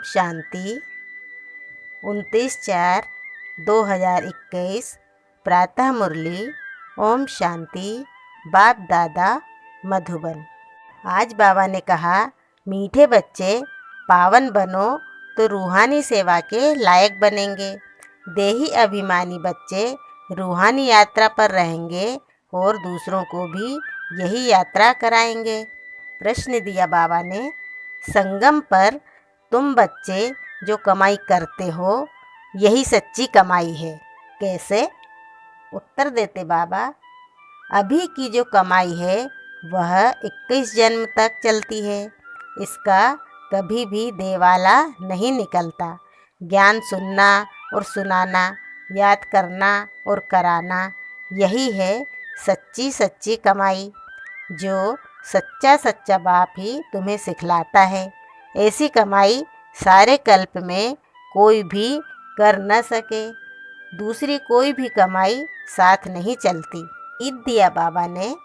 शांति 29/4/2021 प्रातः मुरली। ओम शांति। बाप दादा मधुबन। आज बाबा ने कहा, मीठे बच्चे पावन बनो तो रूहानी सेवा के लायक बनेंगे। देही अभिमानी बच्चे रूहानी यात्रा पर रहेंगे और दूसरों को भी यही यात्रा कराएंगे। प्रश्न दिया बाबा ने, संगम पर तुम बच्चे जो कमाई करते हो यही सच्ची कमाई है, कैसे? उत्तर देते बाबा, अभी की जो कमाई है वह 21 जन्म तक चलती है। इसका कभी भी देवाला नहीं निकलता। ज्ञान सुनना और सुनाना, याद करना और कराना, यही है सच्ची सच्ची कमाई, जो सच्चा सच्चा बाप ही तुम्हें सिखलाता है। ऐसी कमाई सारे कल्प में कोई भी कर न सके। दूसरी कोई भी कमाई साथ नहीं चलती। ईद दिया बाबा ने,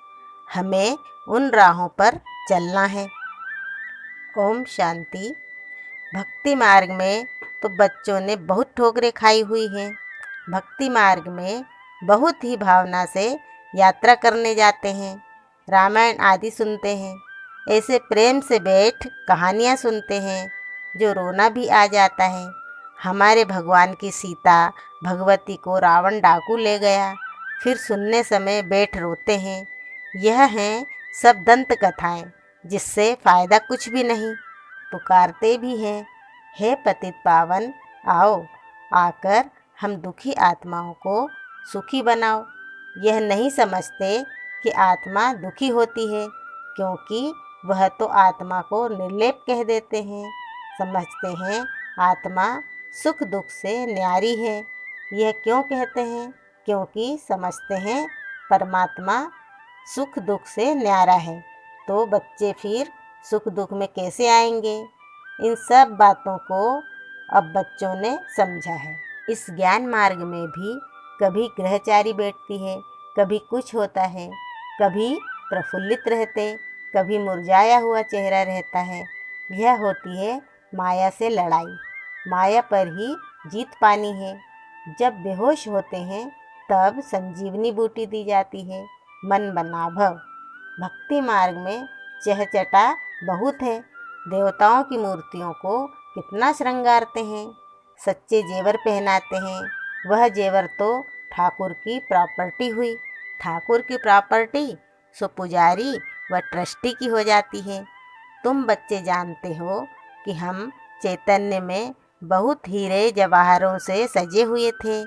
हमें उन राहों पर चलना है। ओम शांति। भक्ति मार्ग में तो बच्चों ने बहुत ठोकरें खाई हुई हैं। भक्ति मार्ग में बहुत ही भावना से यात्रा करने जाते हैं, रामायण आदि सुनते हैं। ऐसे प्रेम से बैठ कहानियाँ सुनते हैं जो रोना भी आ जाता है। हमारे भगवान की सीता भगवती को रावण डाकू ले गया, फिर सुनने समय बैठ रोते हैं। यह हैं सब दंत कथाएं, जिससे फ़ायदा कुछ भी नहीं। पुकारते भी हैं, हे पतित पावन आओ, आकर हम दुखी आत्माओं को सुखी बनाओ। यह नहीं समझते कि आत्मा दुखी होती है, क्योंकि वह तो आत्मा को निर्लेप कह देते हैं। समझते हैं आत्मा सुख दुख से न्यारी है। यह क्यों कहते हैं? क्योंकि समझते हैं परमात्मा सुख दुख से न्यारा है, तो बच्चे फिर सुख दुख में कैसे आएंगे? इन सब बातों को अब बच्चों ने समझा है। इस ज्ञान मार्ग में भी कभी ग्रहचारी बैठती है, कभी कुछ होता है, कभी प्रफुल्लित रहते, कभी मुरझाया हुआ चेहरा रहता है। यह होती है माया से लड़ाई। माया पर ही जीत पानी है। जब बेहोश होते हैं तब संजीवनी बूटी दी जाती है, मन बना भव। भक्ति मार्ग में चहचटा बहुत है। देवताओं की मूर्तियों को कितना श्रृंगारते हैं, सच्चे जेवर पहनाते हैं। वह जेवर तो ठाकुर की प्रॉपर्टी हुई। ठाकुर की प्रॉपर्टी सो पुजारी व ट्रस्टी की हो जाती है। तुम बच्चे जानते हो कि हम चैतन्य में बहुत हीरे जवाहरों से सजे हुए थे।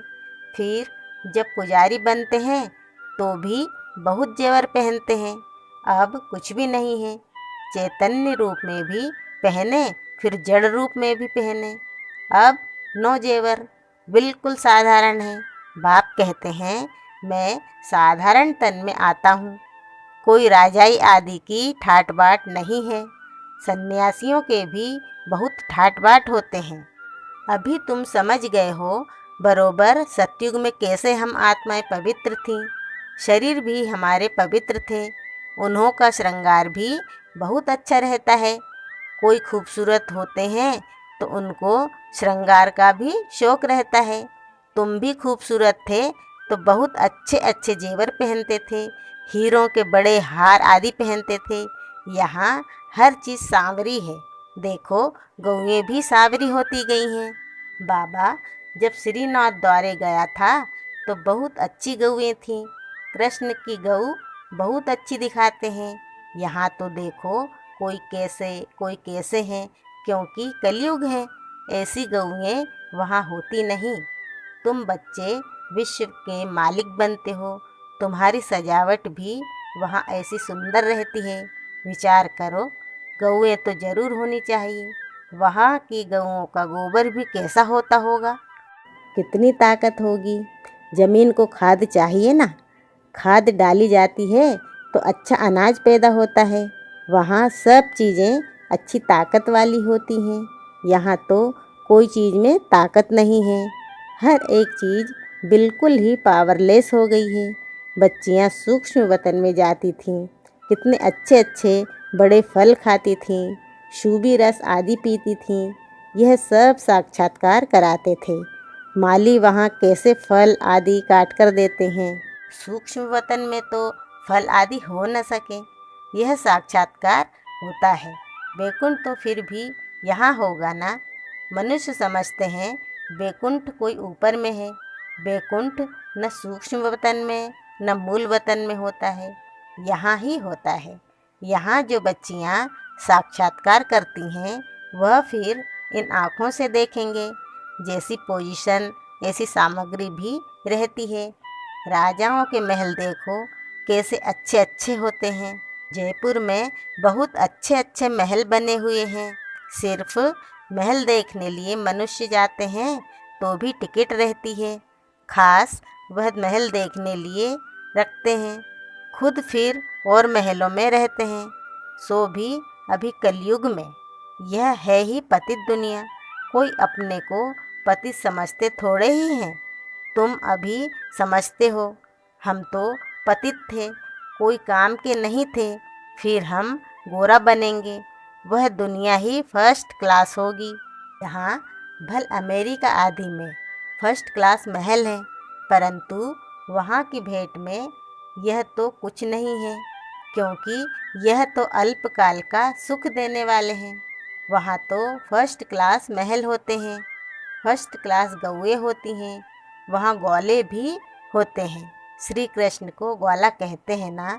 फिर जब पुजारी बनते हैं तो भी बहुत जेवर पहनते हैं। अब कुछ भी नहीं है। चैतन्य रूप में भी पहने, फिर जड़ रूप में भी पहने। अब नो जेवर, बिल्कुल साधारण है। बाप कहते हैं, मैं साधारण तन में आता हूँ। कोई राजाई आदि की ठाट बाट नहीं है। सन्यासियों के भी बहुत ठाट बाट होते हैं। अभी तुम समझ गए हो बरोबर सतयुग में कैसे हम आत्माएं पवित्र थीं। शरीर भी हमारे पवित्र थे। उन्हों का श्रृंगार भी बहुत अच्छा रहता है। कोई खूबसूरत होते हैं तो उनको श्रृंगार का भी शौक रहता है। तुम भी खूबसूरत थे तो बहुत अच्छे अच्छे जेवर पहनते थे, हीरों के बड़े हार आदि पहनते थे। यहाँ हर चीज़ सांवरी है। देखो, गौएं भी सांवरी होती गई हैं। बाबा जब श्रीनाथ द्वारे गया था तो बहुत अच्छी गौएं थीं। कृष्ण की गऊ बहुत अच्छी दिखाते हैं। यहाँ तो देखो, कोई कैसे हैं, क्योंकि कलयुग है। ऐसी गौएं वहाँ होती नहीं। तुम बच्चे विश्व के मालिक बनते हो। तुम्हारी सजावट भी वहाँ ऐसी सुंदर रहती है। विचार करो, गौएं तो जरूर होनी चाहिए। वहाँ की गऊओं का गोबर भी कैसा होता होगा, कितनी ताकत होगी। ज़मीन को खाद चाहिए ना, खाद डाली जाती है तो अच्छा अनाज पैदा होता है। वहाँ सब चीज़ें अच्छी ताकत वाली होती हैं। यहाँ तो कोई चीज़ में ताकत नहीं है। हर एक चीज़ बिल्कुल ही पावरलेस हो गई है। बच्चियाँ सूक्ष्म वतन में जाती थीं, कितने अच्छे अच्छे बड़े फल खाती थीं, शूबी रस आदि पीती थीं। यह सब साक्षात्कार कराते थे। माली वहाँ कैसे फल आदि काट कर देते हैं, सूक्ष्म वतन में तो फल आदि हो न सके, यह साक्षात्कार होता है। वैकुंठ तो फिर भी यहाँ होगा ना। मनुष्य समझते हैं वैकुंठ कोई ऊपर में है। वैकुंठ न सूक्ष्म वतन में न मूल वतन में होता है, यहाँ ही होता है। यहाँ जो बच्चियाँ साक्षात्कार करती हैं वह फिर इन आँखों से देखेंगे। जैसी पोजीशन ऐसी सामग्री भी रहती है। राजाओं के महल देखो कैसे अच्छे अच्छे होते हैं। जयपुर में बहुत अच्छे अच्छे महल बने हुए हैं। सिर्फ महल देखने लिए मनुष्य जाते हैं तो भी टिकट रहती है, खास वह महल देखने लिए रखते हैं। खुद फिर और महलों में रहते हैं, सो भी अभी कलयुग में। यह है ही पतित दुनिया। कोई अपने को पतित समझते थोड़े ही हैं। तुम अभी समझते हो, हम तो पतित थे, कोई काम के नहीं थे, फिर हम गोरा बनेंगे। वह दुनिया ही फर्स्ट क्लास होगी। यहाँ भल अमेरिका आदि में फर्स्ट क्लास महल हैं, परंतु वहाँ की भेंट में यह तो कुछ नहीं है, क्योंकि यह तो अल्पकाल का सुख देने वाले हैं। वहाँ तो फर्स्ट क्लास महल होते हैं, फर्स्ट क्लास गौएँ होती हैं, वहाँ ग्वाले भी होते हैं। श्री कृष्ण को ग्वाला कहते हैं ना।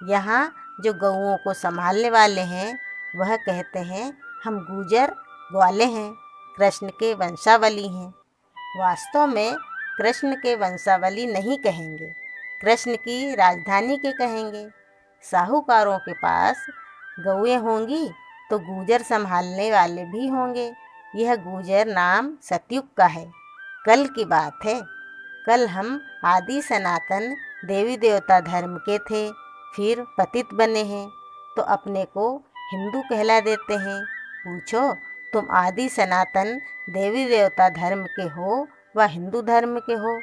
यहाँ जो गौओं को संभालने वाले हैं वह कहते हैं हम गुजर ग्वाले हैं, कृष्ण के वंशावली हैं। वास्तव में कृष्ण के वंशावली नहीं कहेंगे, कृष्ण की राजधानी के कहेंगे। साहूकारों के पास गौएँ होंगी तो गुजर संभालने वाले भी होंगे। यह गुजर नाम सतयुग का है, कल की बात है। कल हम आदि सनातन देवी देवता धर्म के थे, फिर पतित बने हैं तो अपने को हिंदू कहला देते हैं। पूछो तुम आदि सनातन देवी देवता धर्म के हो व हिंदू धर्म के हो?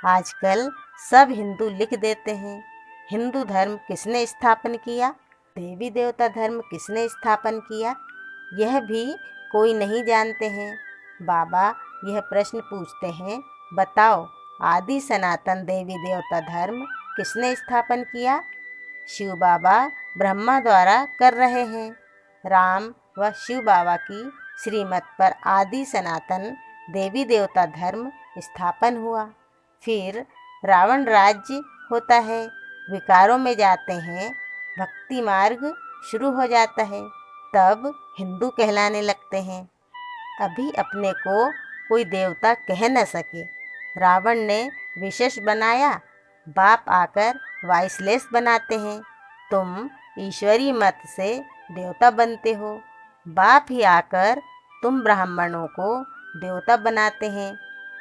आजकल सब हिंदू लिख देते हैं। हिंदू धर्म किसने स्थापन किया, देवी देवता धर्म किसने स्थापन किया, यह भी कोई नहीं जानते हैं। बाबा यह प्रश्न पूछते हैं, बताओ आदि सनातन देवी देवता धर्म किसने स्थापन किया? शिव बाबा ब्रह्मा द्वारा कर रहे हैं। राम व शिव बाबा की श्रीमत पर आदि सनातन देवी देवता धर्म स्थापन हुआ। फिर रावण राज्य होता है, विकारों में जाते हैं, भक्ति मार्ग शुरू हो जाता है, तब हिंदू कहलाने लगते हैं। अभी अपने को कोई देवता कह न सके। रावण ने विशेष बनाया, बाप आकर वाइसलेस बनाते हैं। तुम ईश्वरी मत से देवता बनते हो, बाप ही आकर तुम ब्राह्मणों को देवता बनाते हैं।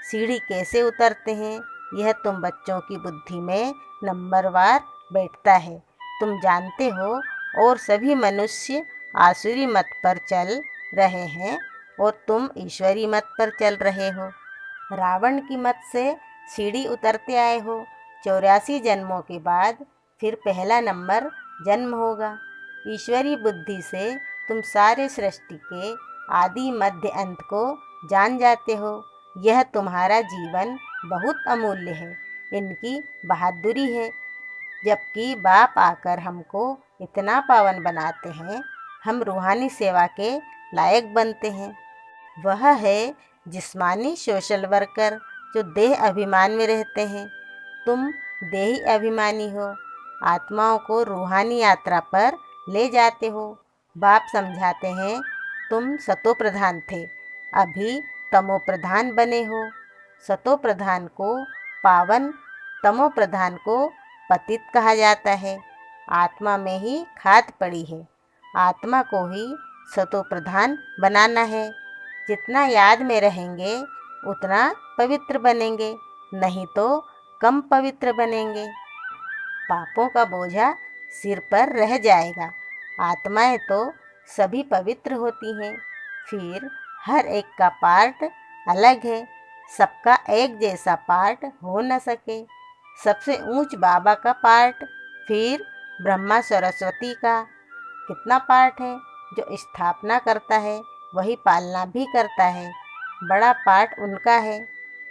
सीढ़ी कैसे उतरते हैं यह तुम बच्चों की बुद्धि में नंबरवार बैठता है, तुम जानते हो। और सभी मनुष्य आसुरी मत पर चल रहे हैं और तुम ईश्वरी मत पर चल रहे हो। रावण की मत से सीढ़ी उतरते आए हो। 84 जन्मों के बाद फिर पहला नंबर जन्म होगा। ईश्वरी बुद्धि से तुम सारे सृष्टि के आदि मध्य अंत को जान जाते हो। यह तुम्हारा जीवन बहुत अमूल्य है, इनकी बहादुरी है। जबकि बाप आकर हमको इतना पावन बनाते हैं, हम रूहानी सेवा के लायक बनते हैं। वह है जिस्मानी सोशल वर्कर जो देह अभिमान में रहते हैं। तुम देही अभिमानी हो, आत्माओं को रूहानी यात्रा पर ले जाते हो। बाप समझाते हैं तुम सतो प्रधान थे, अभी तमो प्रधान बने हो। सतो प्रधान को पावन, तमो प्रधान को पतित कहा जाता है। आत्मा में ही खाद पड़ी है, आत्मा को ही सतो प्रधान बनाना है। जितना याद में रहेंगे उतना पवित्र बनेंगे, नहीं तो कम पवित्र बनेंगे। पापों का बोझा सिर पर रह जाएगा। आत्माएं तो सभी पवित्र होती हैं, फिर हर एक का पार्ट अलग है, सबका एक जैसा पार्ट हो न सके। सबसे ऊंच बाबा का पार्ट, फिर ब्रह्मा सरस्वती का कितना पार्ट है जो स्थापना करता है, वही पालना भी करता है। बड़ा पाठ उनका है।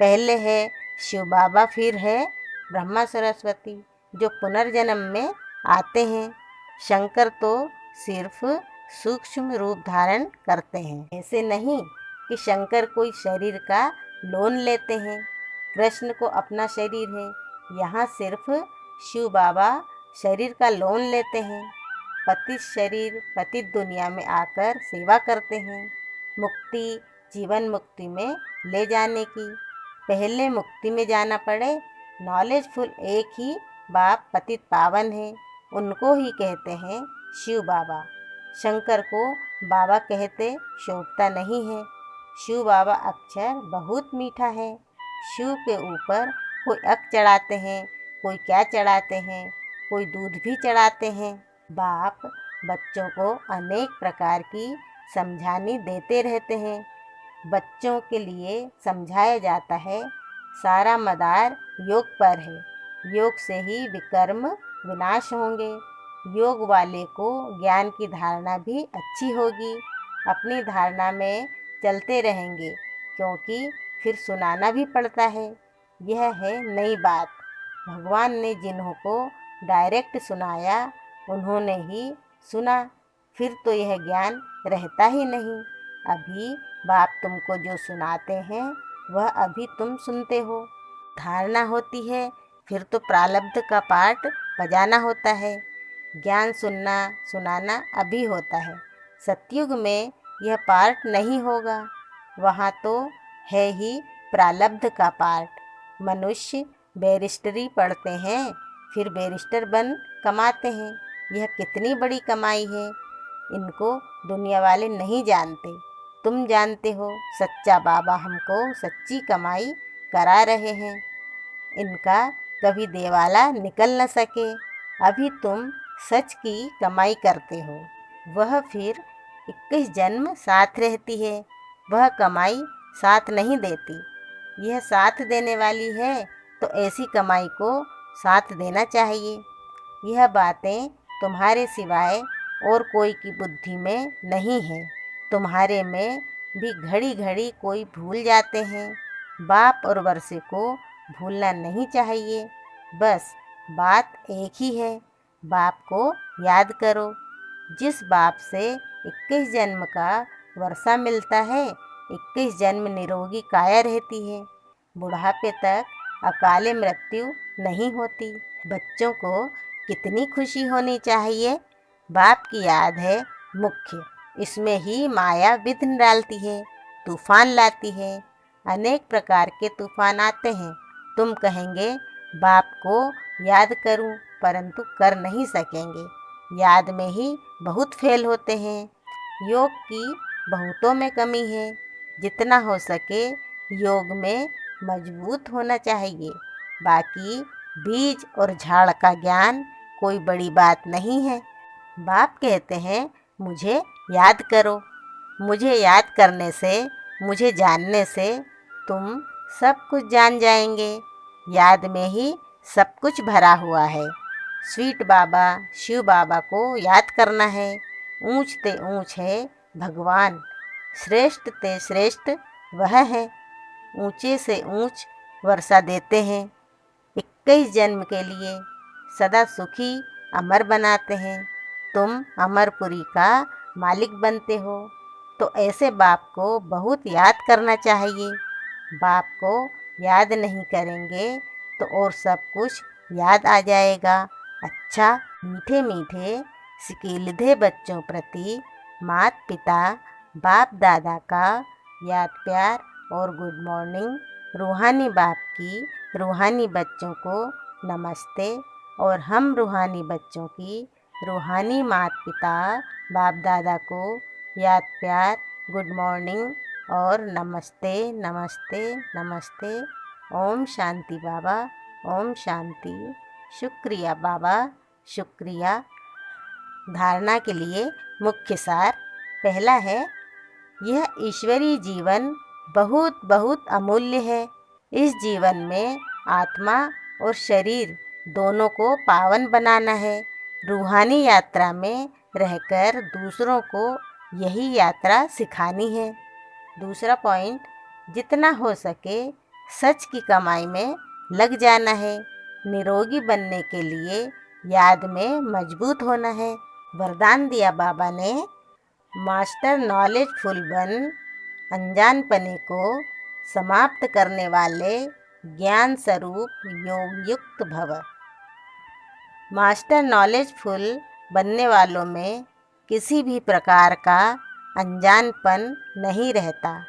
पहले है शिव बाबा, फिर है ब्रह्मा सरस्वती जो पुनर्जन्म में आते हैं। शंकर तो सिर्फ सूक्ष्म रूप धारण करते हैं। ऐसे नहीं कि शंकर कोई शरीर का लोन लेते हैं। कृष्ण को अपना शरीर है। यहाँ सिर्फ शिव बाबा शरीर का लोन लेते हैं। पतित शरीर पतित दुनिया में आकर सेवा करते हैं। मुक्ति जीवन मुक्ति में ले जाने की। पहले मुक्ति में जाना पड़े। नॉलेजफुल एक ही बाप पतित पावन है, उनको ही कहते हैं शिव बाबा। शंकर को बाबा कहते शोभता नहीं है। शिव बाबा अक्षर बहुत मीठा है। शिव के ऊपर कोई अक चढ़ाते हैं, कोई क्या चढ़ाते हैं, कोई दूध भी चढ़ाते हैं। बाप बच्चों को अनेक प्रकार की समझानी देते रहते हैं। बच्चों के लिए समझाया जाता है सारा मदार योग पर है। योग से ही विकर्म विनाश होंगे। योग वाले को ज्ञान की धारणा भी अच्छी होगी। अपनी धारणा में चलते रहेंगे, क्योंकि फिर सुनाना भी पड़ता है। यह है नई बात। भगवान ने जिन्हों को डायरेक्ट सुनाया उन्होंने ही सुना, फिर तो यह ज्ञान रहता ही नहीं। अभी बाप तुमको जो सुनाते हैं वह अभी तुम सुनते हो। धारणा होती है, फिर तो प्रारब्ध का पाठ बजाना होता है। ज्ञान सुनना सुनाना अभी होता है। सतयुग में यह पाठ नहीं होगा। वहाँ तो है ही प्रारब्ध का पाठ। मनुष्य बैरिस्टरी पढ़ते हैं, फिर बैरिस्टर बन कमाते हैं। यह कितनी बड़ी कमाई है, इनको दुनिया वाले नहीं जानते। तुम जानते हो। सच्चा बाबा हमको सच्ची कमाई करा रहे हैं। इनका कभी देवाला निकल न सके। अभी तुम सच की कमाई करते हो। वह फिर 21 जन्म साथ रहती है। वह कमाई साथ नहीं देती। यह साथ देने वाली है, तो ऐसी कमाई को साथ देना चाहिए। यह बातें तुम्हारे सिवाय और कोई की बुद्धि में नहीं है। तुम्हारे में भी घड़ी घड़ी कोई भूल जाते हैं। बाप और वर्षे को भूलना नहीं चाहिए। बस बात एक ही है, बाप को याद करो। जिस बाप से 21 जन्म का वर्षा मिलता है, 21 जन्म निरोगी काया रहती है। बुढ़ापे तक अकाले मृत्यु नहीं होती। बच्चों को कितनी खुशी होनी चाहिए। बाप की याद है मुख्य। इसमें ही माया विघ्न डालती है, तूफान लाती है। अनेक प्रकार के तूफान आते हैं। तुम कहेंगे बाप को याद करूं, परंतु कर नहीं सकेंगे। याद में ही बहुत फेल होते हैं। योग की बहुतों में कमी है। जितना हो सके योग में मजबूत होना चाहिए। बाकी बीज और झाड़ का ज्ञान कोई बड़ी बात नहीं है। बाप कहते हैं मुझे याद करो। मुझे याद करने से, मुझे जानने से तुम सब कुछ जान जाएंगे। याद में ही सब कुछ भरा हुआ है। स्वीट बाबा शिव बाबा को याद करना है। ऊंच ते ऊंच है भगवान, श्रेष्ठ ते श्रेष्ठ वह है। ऊंचे से ऊंच वर्षा देते हैं। 21 जन्म के लिए सदा सुखी अमर बनाते हैं। तुम अमरपुरी का मालिक बनते हो। तो ऐसे बाप को बहुत याद करना चाहिए। बाप को याद नहीं करेंगे तो और सब कुछ याद आ जाएगा। अच्छा, मीठे मीठे सिकीलिधे बच्चों प्रति माता पिता बाप दादा का याद प्यार और गुड मॉर्निंग। रूहानी बाप की रूहानी बच्चों को नमस्ते, और हम रूहानी बच्चों की रूहानी माता पिता बाप दादा को याद प्यार गुड मॉर्निंग और नमस्ते नमस्ते नमस्ते। ओम शांति बाबा, ओम शांति। शुक्रिया बाबा, शुक्रिया। धारणा के लिए मुख्य सार। पहला है, यह ईश्वरीय जीवन बहुत बहुत अमूल्य है। इस जीवन में आत्मा और शरीर दोनों को पावन बनाना है। रूहानी यात्रा में रहकर दूसरों को यही यात्रा सिखानी है। दूसरा पॉइंट, जितना हो सके सच की कमाई में लग जाना है। निरोगी बनने के लिए याद में मजबूत होना है। वरदान दिया बाबा ने, मास्टर नॉलेजफुल बन, अनजानपने को समाप्त करने वाले ज्ञान स्वरूप योग युक्त भव। मास्टर नॉलेजफुल बनने वालों में किसी भी प्रकार का अनजानपन नहीं रहता।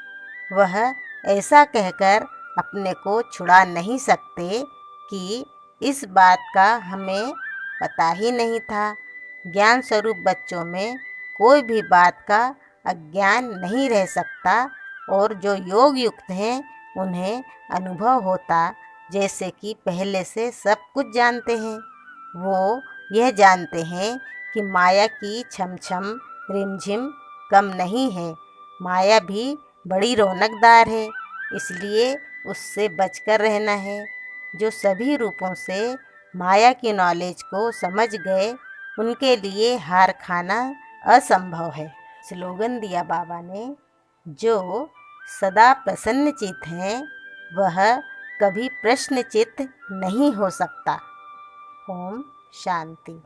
वह ऐसा कहकर अपने को छुड़ा नहीं सकते कि इस बात का हमें पता ही नहीं था। ज्ञान स्वरूप बच्चों में कोई भी बात का अज्ञान नहीं रह सकता और जो योग युक्त हैं उन्हें अनुभव होता जैसे कि पहले से सब कुछ जानते हैं। वो यह जानते हैं कि माया की छम छम रिमझिम कम नहीं है। माया भी बड़ी रौनकदार है, इसलिए उससे बचकर रहना है। जो सभी रूपों से माया की नॉलेज को समझ गए उनके लिए हार खाना असंभव है। स्लोगन दिया बाबा ने, जो सदा प्रसन्नचित्त हैं वह कभी प्रश्नचित्त नहीं हो सकता। ओम शांति।